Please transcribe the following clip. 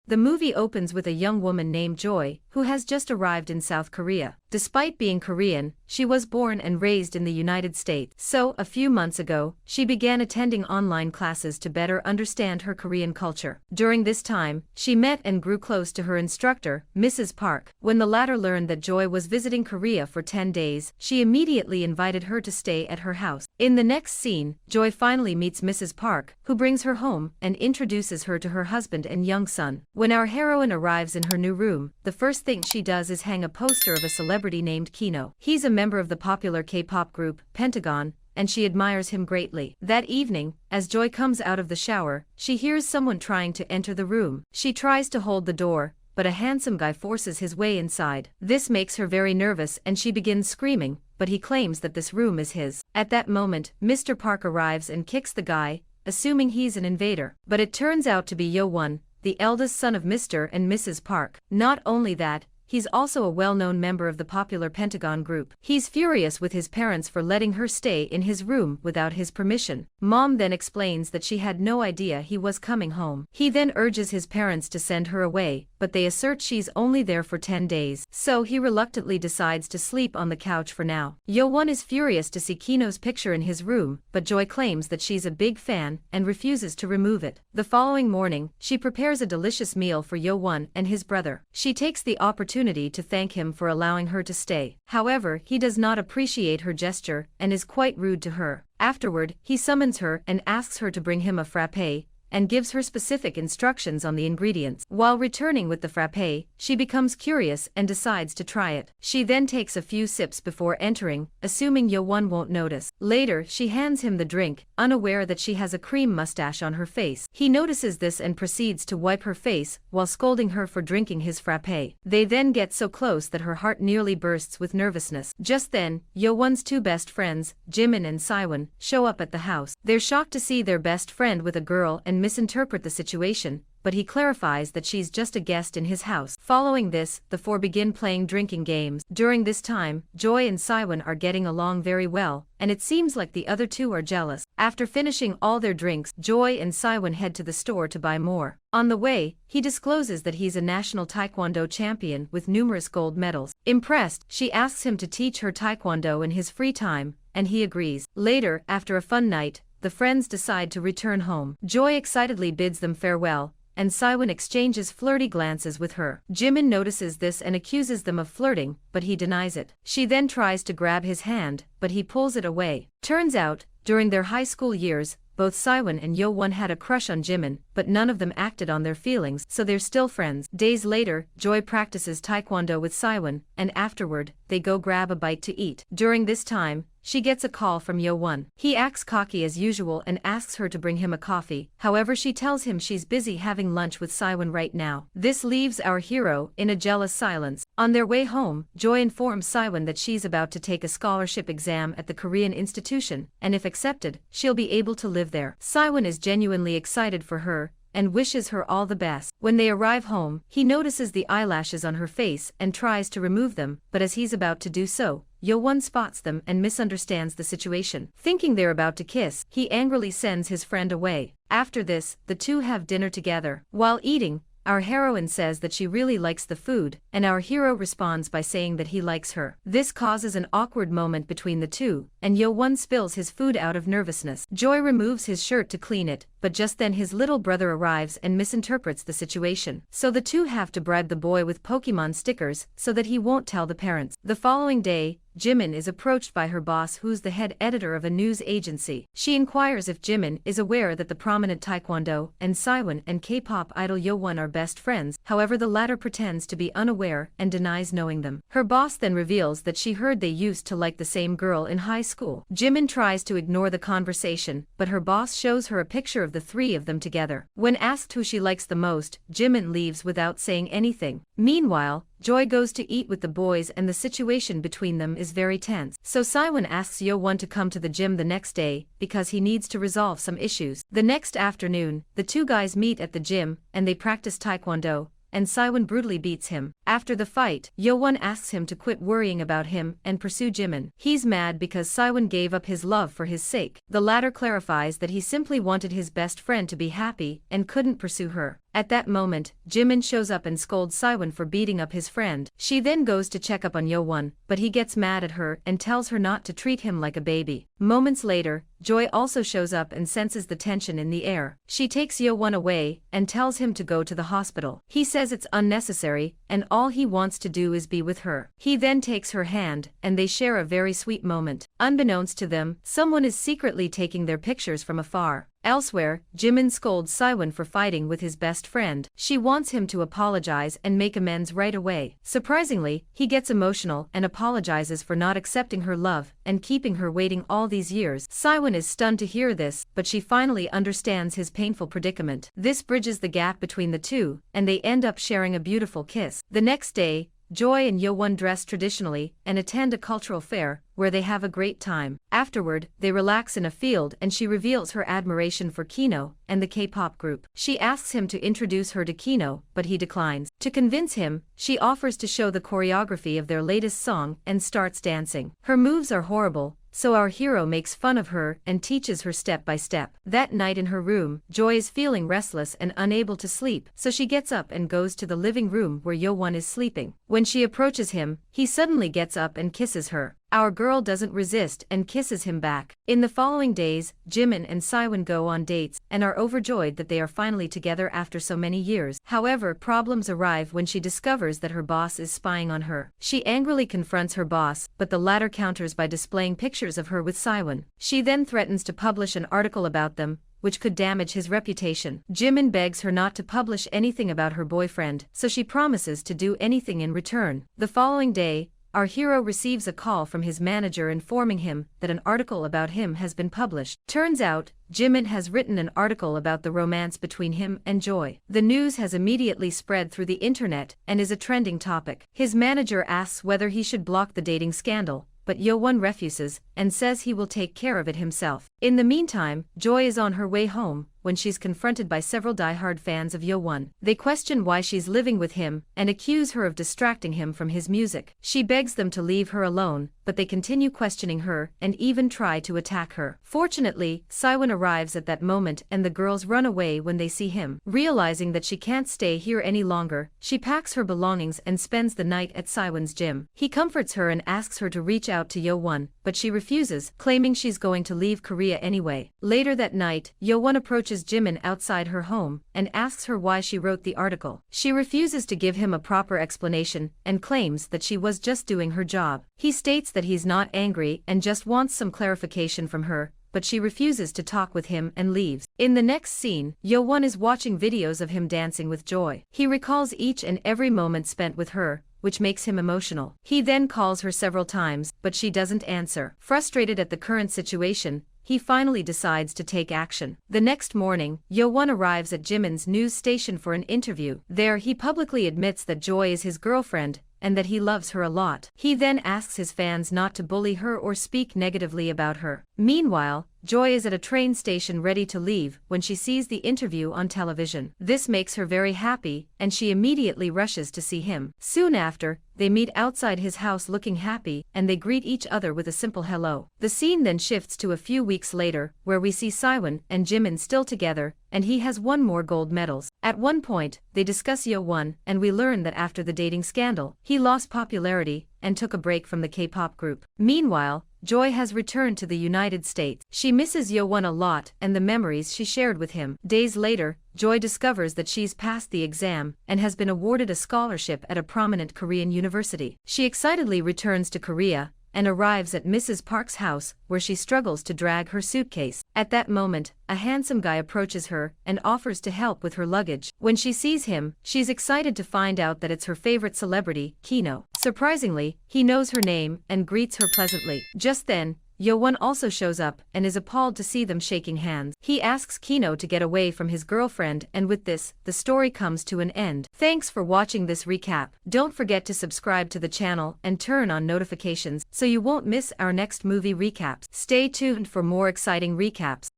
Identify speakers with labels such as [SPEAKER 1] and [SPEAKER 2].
[SPEAKER 1] The movie opens with a young woman named Joy, who has just arrived in South Korea. Despite being Korean, she was born and raised in the United States. So, a few months ago, she began attending online classes to better understand her Korean culture. During this time, she met and grew close to her instructor, Mrs. Park. When the latter learned that Joy was visiting Korea for 10 days, she immediately invited her to stay at her house. In the next scene, Joy finally meets Mrs. Park, who brings her home and introduces her to her husband and young son. When our heroine arrives in her new room, the first thing she does is hang a poster of a celebrity named Kino. He's a member of the popular K-pop group, Pentagon, and she admires him greatly. That evening, as Joy comes out of the shower, she hears someone trying to enter the room. She tries to hold the door, but a handsome guy forces his way inside. This makes her very nervous and she begins screaming, but he claims that this room is his. At that moment, Mr. Park arrives and kicks the guy, assuming he's an invader. But it turns out to be Yo-won, the eldest son of Mr. and Mrs. Park. Not only that, he's also a well-known member of the popular Pentagon group. He's furious with his parents for letting her stay in his room without his permission. Mom then explains that she had no idea he was coming home. He then urges his parents to send her away, but they assert she's only there for 10 days. So he reluctantly decides to sleep on the couch for now. Yo-won is furious to see Kino's picture in his room, but Joy claims that she's a big fan and refuses to remove it. The following morning, she prepares a delicious meal for Yo-won and his brother. She takes the opportunity to thank him for allowing her to stay. However, he does not appreciate her gesture and is quite rude to her. Afterward, he summons her and asks her to bring him a frappe, and gives her specific instructions on the ingredients. While returning with the frappe, she becomes curious and decides to try it. She then takes a few sips before entering, assuming Yo-won won't notice. Later, she hands him the drink, unaware that she has a cream mustache on her face. He notices this and proceeds to wipe her face while scolding her for drinking his frappe. They then get so close that her heart nearly bursts with nervousness. Just then, Yo-won's two best friends, Jimin and Siwon, show up at the house. They're shocked to see their best friend with a girl and misinterpret the situation, but he clarifies that she's just a guest in his house. Following this, the four begin playing drinking games. During this time, Joy and Siwon are getting along very well, and it seems like the other two are jealous. After finishing all their drinks, Joy and Siwon head to the store to buy more. On the way, he discloses that he's a national taekwondo champion with numerous gold medals. Impressed, she asks him to teach her taekwondo in his free time, and he agrees. Later, after a fun night, the friends decide to return home. Joy excitedly bids them farewell, and Siwon exchanges flirty glances with her. Jimin notices this and accuses them of flirting, but he denies it. She then tries to grab his hand, but he pulls it away. Turns out, during their high school years, both Siwon and Yo-won had a crush on Jimin, but none of them acted on their feelings, so they're still friends. Days later, Joy practices taekwondo with Siwon, and afterward, they go grab a bite to eat. During this time, she gets a call from Yo-won. He acts cocky as usual and asks her to bring him a coffee. However, she tells him she's busy having lunch with Siwon right now. This leaves our hero in a jealous silence. On their way home, Joy informs Siwon that she's about to take a scholarship exam at the Korean institution, and if accepted, she'll be able to live there. Siwon is genuinely excited for her, and wishes her all the best. When they arrive home, he notices the eyelashes on her face and tries to remove them, but as he's about to do so, Yo-won spots them and misunderstands the situation. Thinking they're about to kiss, he angrily sends his friend away. After this, the two have dinner together. While eating, our heroine says that she really likes the food, and our hero responds by saying that he likes her. This causes an awkward moment between the two, and Yo-won spills his food out of nervousness. Joy removes his shirt to clean it, but just then his little brother arrives and misinterprets the situation. So the two have to bribe the boy with Pokemon stickers so that he won't tell the parents. The following day, Jimin is approached by her boss, who's the head editor of a news agency. She inquires if Jimin is aware that the prominent taekwondo and Siwon and K-pop idol Yo-won are best friends. However, the latter pretends to be unaware and denies knowing them. Her boss then reveals that she heard they used to like the same girl in high school. Jimin tries to ignore the conversation, but her boss shows her a picture of the three of them together. When asked who she likes the most, Jimin leaves without saying anything. Meanwhile, Joy goes to eat with the boys and the situation between them is very tense. So Siwon asks Yo-won to come to the gym the next day, because he needs to resolve some issues. The next afternoon, the two guys meet at the gym, and they practice taekwondo, and Siwon brutally beats him. After the fight, Yo-won asks him to quit worrying about him and pursue Jimin. He's mad because Siwon gave up his love for his sake. The latter clarifies that he simply wanted his best friend to be happy and couldn't pursue her. At that moment, Jimin shows up and scolds Siwon for beating up his friend. She then goes to check up on Yeowon, but he gets mad at her and tells her not to treat him like a baby. Moments later, Joy also shows up and senses the tension in the air. She takes Yeowon away and tells him to go to the hospital. He says it's unnecessary and all he wants to do is be with her. He then takes her hand and they share a very sweet moment. Unbeknownst to them, someone is secretly taking their pictures from afar. Elsewhere, Jimin scolds Siwon for fighting with his best friend. She wants him to apologize and make amends right away. Surprisingly, he gets emotional and apologizes for not accepting her love and keeping her waiting all these years. Siwon is stunned to hear this, but she finally understands his painful predicament. This bridges the gap between the two, and they end up sharing a beautiful kiss. The next day, Joy and Yeowon dress traditionally and attend a cultural fair, where they have a great time. Afterward, they relax in a field and she reveals her admiration for Kino and the K-pop group. She asks him to introduce her to Kino, but he declines. To convince him, she offers to show the choreography of their latest song and starts dancing. Her moves are horrible, so our hero makes fun of her and teaches her step by step. That night in her room, Joy is feeling restless and unable to sleep, so she gets up and goes to the living room where Yeowon is sleeping. When she approaches him, he suddenly gets up and kisses her. Our girl doesn't resist and kisses him back. In the following days, Jimin and Siwon go on dates and are overjoyed that they are finally together after so many years. However, problems arrive when she discovers that her boss is spying on her. She angrily confronts her boss, but the latter counters by displaying pictures of her with Siwon. She then threatens to publish an article about them, which could damage his reputation. Jimin begs her not to publish anything about her boyfriend, so she promises to do anything in return. The following day, our hero receives a call from his manager informing him that an article about him has been published. Turns out, Jimin has written an article about the romance between him and Joy. The news has immediately spread through the internet and is a trending topic. His manager asks whether he should block the dating scandal, but Yeowon refuses and says he will take care of it himself. In the meantime, Joy is on her way home when she's confronted by several die-hard fans of Yeowon. They question why she's living with him and accuse her of distracting him from his music. She begs them to leave her alone, but they continue questioning her and even try to attack her. Fortunately, Siwon arrives at that moment and the girls run away when they see him. Realizing that she can't stay here any longer, she packs her belongings and spends the night at Siwon's gym. He comforts her and asks her to reach out to Yeowon, but she refuses, claiming she's going to leave Korea anyway. Later that night, Yeowon approaches Jimin outside her home and asks her why she wrote the article. She refuses to give him a proper explanation and claims that she was just doing her job. He states that he's not angry and just wants some clarification from her, but she refuses to talk with him and leaves. In the next scene, Yeowon is watching videos of him dancing with Joy. He recalls each and every moment spent with her, which makes him emotional. He then calls her several times, but she doesn't answer. Frustrated at the current situation, he finally decides to take action. The next morning, Yeowon arrives at Jimin's news station for an interview. There he publicly admits that Joy is his girlfriend, and that he loves her a lot. He then asks his fans not to bully her or speak negatively about her. Meanwhile, Joy is at a train station ready to leave when she sees the interview on television. This makes her very happy, and she immediately rushes to see him. Soon after, they meet outside his house looking happy, and they greet each other with a simple hello. The scene then shifts to a few weeks later, where we see Siwon and Jimin still together, and he has won more gold medals. At one point, they discuss Yeowon, and we learn that after the dating scandal, he lost popularity and took a break from the K-pop group. Meanwhile, Joy has returned to the United States. She misses Yeowon a lot and the memories she shared with him. Days later, Joy discovers that she's passed the exam and has been awarded a scholarship at a prominent Korean university. She excitedly returns to Korea and arrives at Mrs. Park's house, where she struggles to drag her suitcase. At that moment, a handsome guy approaches her and offers to help with her luggage. When she sees him, she's excited to find out that it's her favorite celebrity, Kino. Surprisingly, he knows her name and greets her pleasantly. Just then, Yeowon also shows up and is appalled to see them shaking hands. He asks Kino to get away from his girlfriend, and with this, the story comes to an end. Thanks for watching this recap. Don't forget to subscribe to the channel and turn on notifications so you won't miss our next movie recaps. Stay tuned for more exciting recaps.